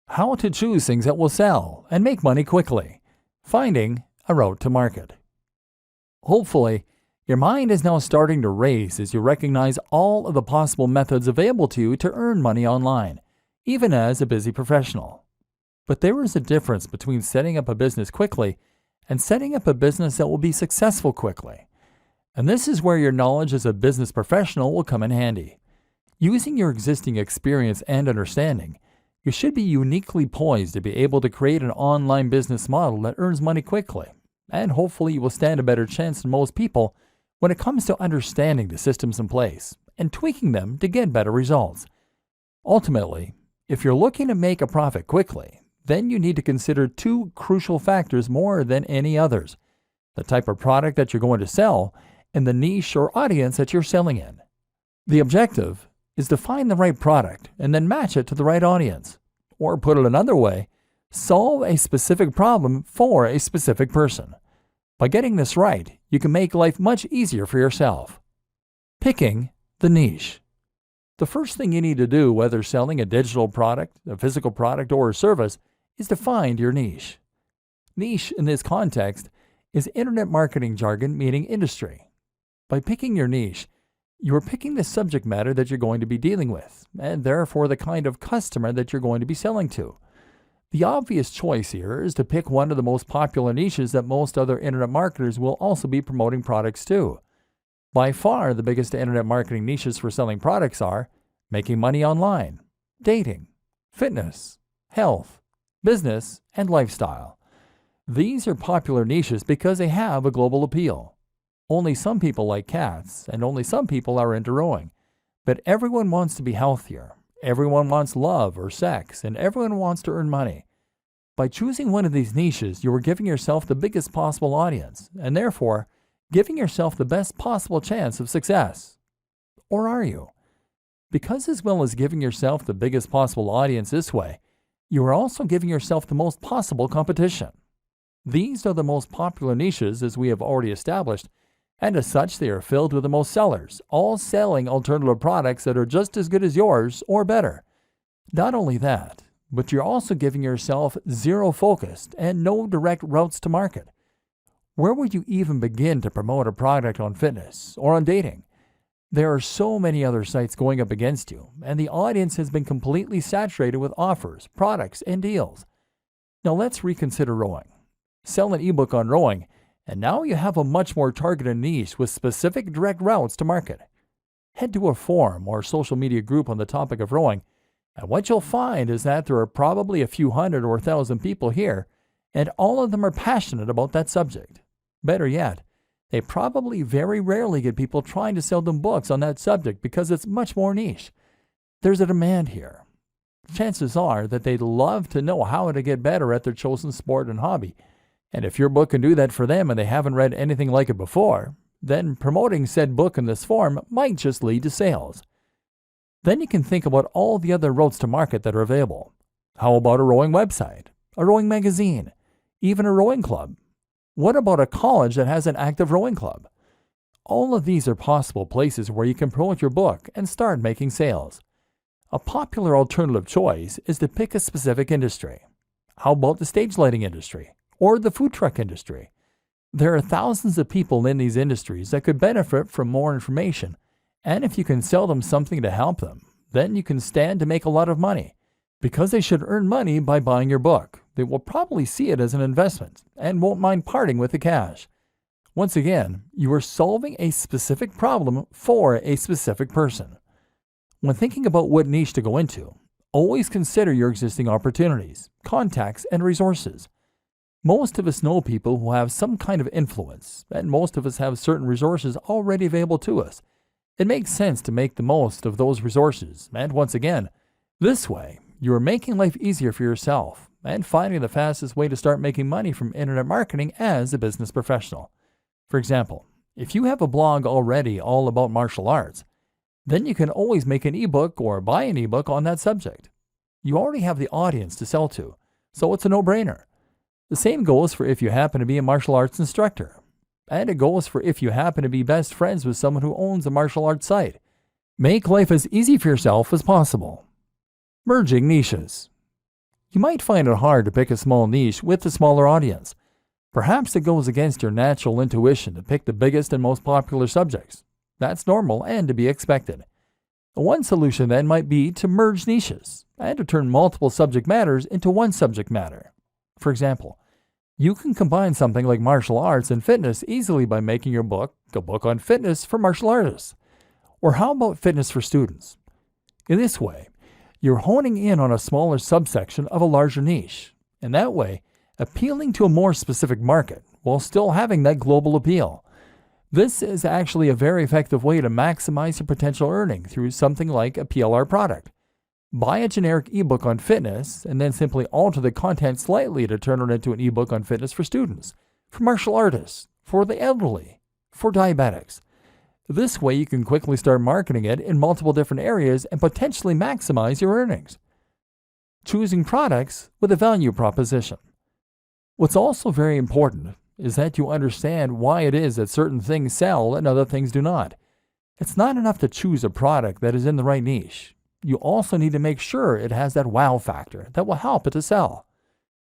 How to choose things that will sell and make money quickly. Finding a route to market. Hopefully, your mind is now starting to race as you recognize all of the possible methods available to you to earn money online, even as a busy professional. But there is a difference between setting up a business quickly and setting up a business that will be successful quickly. And this is where your knowledge as a business professional will come in handy. Using your existing experience and understanding, you should be uniquely poised to be able to create an online business model that earns money quickly, and hopefully you will stand a better chance than most people when it comes to understanding the systems in place and tweaking them to get better results. Ultimately, if you're looking to make a profit quickly, then you need to consider two crucial factors more than any others: the type of product that you're going to sell and the niche or audience that you're selling in. The objective is to find the right product and then match it to the right audience. Or put it another way, solve a specific problem for a specific person. By getting this right, you can make life much easier for yourself. Picking the niche. The first thing you need to do, whether selling a digital product, a physical product, or a service, is to find your niche. Niche in this context is internet marketing jargon meaning industry. By picking your niche, you are picking the subject matter that you're going to be dealing with, and therefore the kind of customer that you're going to be selling to. The obvious choice here is to pick one of the most popular niches that most other internet marketers will also be promoting products to. By far, the biggest internet marketing niches for selling products are making money online, dating, fitness, health, business, and lifestyle. These are popular niches because they have a global appeal. Only some people like cats, and only some people are into rowing. But everyone wants to be healthier. Everyone wants love or sex, and everyone wants to earn money. By choosing one of these niches, you are giving yourself the biggest possible audience, and therefore giving yourself the best possible chance of success. Or are you? Because as well as giving yourself the biggest possible audience this way, you are also giving yourself the most possible competition. These are the most popular niches, as we have already established, and as such they are filled with the most sellers, all selling alternative products that are just as good as yours or better. Not only that, but you're also giving yourself zero focus and no direct routes to market. Where would you even begin to promote a product on fitness or on dating? There are so many other sites going up against you, and the audience has been completely saturated with offers, products, and deals. Now let's reconsider rowing. Sell an ebook on rowing, and now you have a much more targeted niche with specific direct routes to market. Head to a forum or social media group on the topic of rowing, and what you'll find is that there are probably a few hundred or 1,000 people here, and all of them are passionate about that subject. Better yet, they probably very rarely get people trying to sell them books on that subject because it's much more niche. There's a demand here. Chances are that they'd love to know how to get better at their chosen sport and hobby. And if your book can do that for them and they haven't read anything like it before, then promoting said book in this form might just lead to sales. Then you can think about all the other routes to market that are available. How about a rowing website, a rowing magazine, even a rowing club? What about a college that has an active rowing club? All of these are possible places where you can promote your book and start making sales. A popular alternative choice is to pick a specific industry. How about the stage lighting industry or the food truck industry? There are thousands of people in these industries that could benefit from more information, and if you can sell them something to help them, then you can stand to make a lot of money. Because they should earn money by buying your book, they will probably see it as an investment and won't mind parting with the cash. Once again, you are solving a specific problem for a specific person. When thinking about what niche to go into, always consider your existing opportunities, contacts, and resources. Most of us know people who have some kind of influence, and most of us have certain resources already available to us. It makes sense to make the most of those resources, and once again, this way, you are making life easier for yourself and finding the fastest way to start making money from internet marketing as a business professional. For example, if you have a blog already all about martial arts, then you can always make an ebook or buy an ebook on that subject. You already have the audience to sell to, so it's a no-brainer. The same goes for if you happen to be a martial arts instructor. And it goes for if you happen to be best friends with someone who owns a martial arts site. Make life as easy for yourself as possible. Merging niches. You might find it hard to pick a small niche with a smaller audience. Perhaps it goes against your natural intuition to pick the biggest and most popular subjects. That's normal and to be expected. One solution then might be to merge niches and to turn multiple subject matters into one subject matter. For example, you can combine something like martial arts and fitness easily by making your book a book on fitness for martial artists. Or how about fitness for students? In this way, you're honing in on a smaller subsection of a larger niche, and that way, appealing to a more specific market while still having that global appeal. This is actually a very effective way to maximize your potential earning through something like a PLR product. Buy a generic ebook on fitness and then simply alter the content slightly to turn it into an ebook on fitness for students, for martial artists, for the elderly, for diabetics. This way you can quickly start marketing it in multiple different areas and potentially maximize your earnings. Choosing products with a value proposition. What's also very important is that you understand why it is that certain things sell and other things do not. It's not enough to choose a product that is in the right niche. You also need to make sure it has that wow factor that will help it to sell.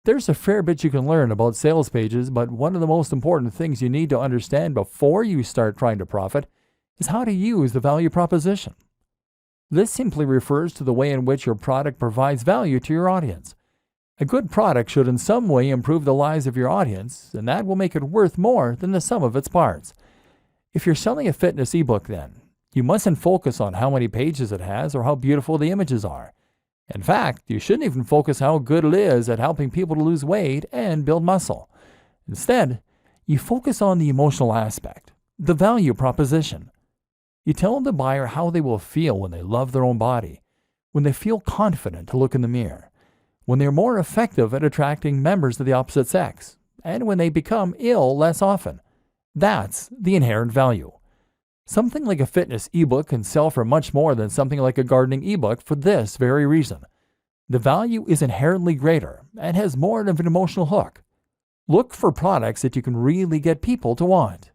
There's a fair bit you can learn about sales pages, but one of the most important things you need to understand before you start trying to profit is how to use the value proposition. This simply refers to the way in which your product provides value to your audience. A good product should in some way improve the lives of your audience, and that will make it worth more than the sum of its parts. If you're selling a fitness ebook then, you mustn't focus on how many pages it has or how beautiful the images are. In fact, you shouldn't even focus how good it is at helping people to lose weight and build muscle. Instead, you focus on the emotional aspect, the value proposition. You tell the buyer how they will feel when they love their own body, when they feel confident to look in the mirror, when they're more effective at attracting members of the opposite sex, and when they become ill less often. That's the inherent value. Something like a fitness ebook can sell for much more than something like a gardening ebook for this very reason. The value is inherently greater and has more of an emotional hook. Look for products that you can really get people to want.